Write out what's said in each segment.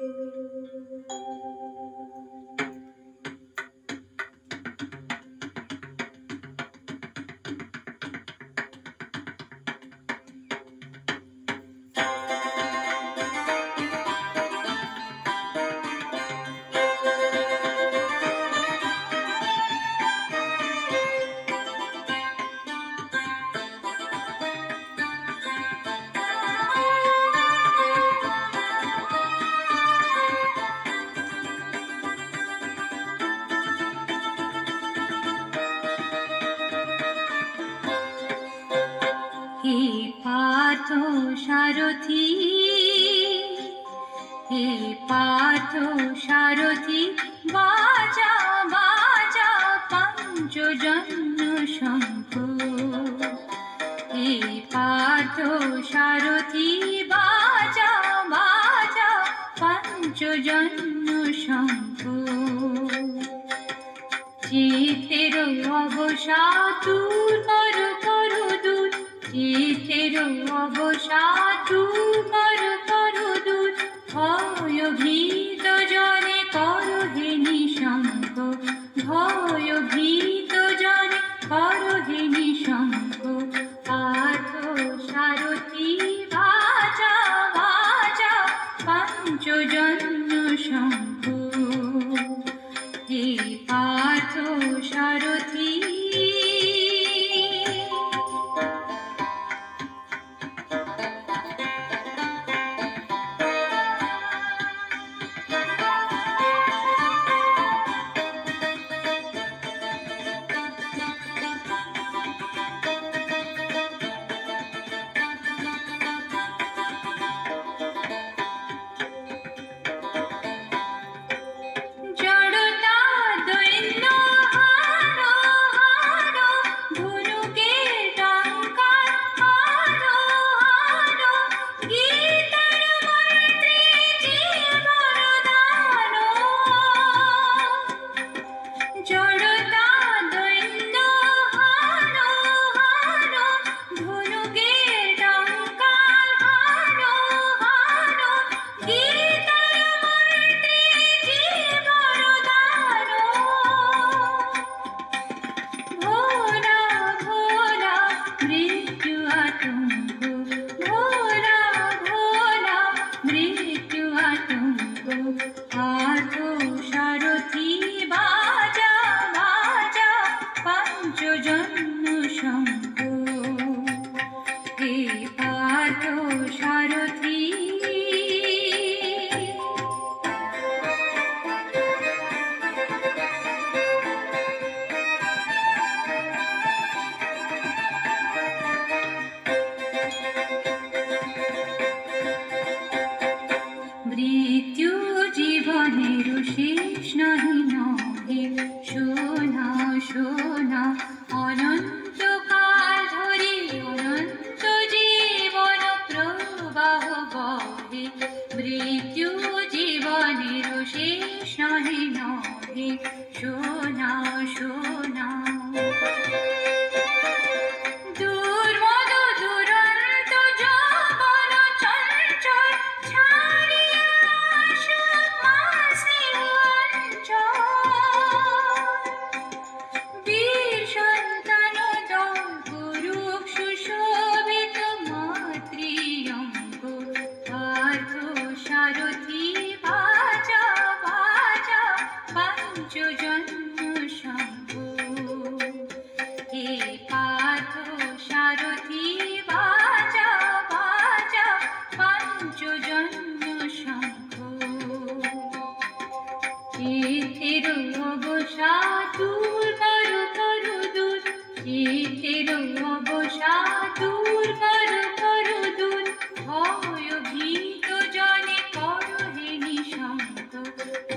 হে পার্থ সারথি, হে পার্থ সারথি, বাজা বাজা পঞ্চজন্য শঙ্খ। হে পার্থ সারথি, বাজা বাজা পঞ্চজন্য শঙ্খ। চিতের অবসাদ দূর করো করো দূর, চিতের অবসাদ দূর করো করো দূর। ভয় ভীত জনে করো হে নিঃশঙ্ক, ভয় ভীত জনে করো হে নিঃশঙ্ক। পার্থ সারথি, বাজা বাজা পঞ্চজন্য শঙ্খ। হে পার্থ সারথি, পার্থ সারথি, বাজা বাজা পঞ্চজন্য শঙ্খ। হে পার্থ সারথি, মৃত্যু জীবনের শেষ নাহি নহে, শোনা শোনা অনন্তকাল ধরে অনন্ত জীবন প্রবাহ বহে। মৃত্যু জীবনের শেষ নাহি নহে, শোনা শোনা। দুর্মদ দুরন্ত যৌবন চঞ্চল, ছাড়িয়া আসুক মাসি অঞ্চল। বীর সন্তান দল করুক সুশোভিত মাতৃঅঙ্গ। পার্থ সারথি, বাজা বাজা পঞ্চজন্য শঙ্খ। হে পার্থ সারথি, বাজা বাজা পঞ্চজন্য শঙ্খ। চিতের অবসাদ দূর করো করো দূর, চিতের অবসাদ দূর করো করো দূর। ভয় ভীত জনে করো হে নিঃশঙ্ক,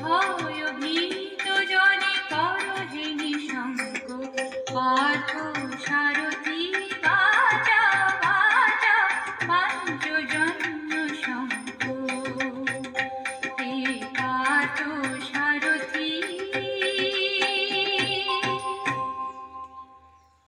ভয় ভীত জনে করো হে নিঃশঙ্ক। পার্থ সারথি।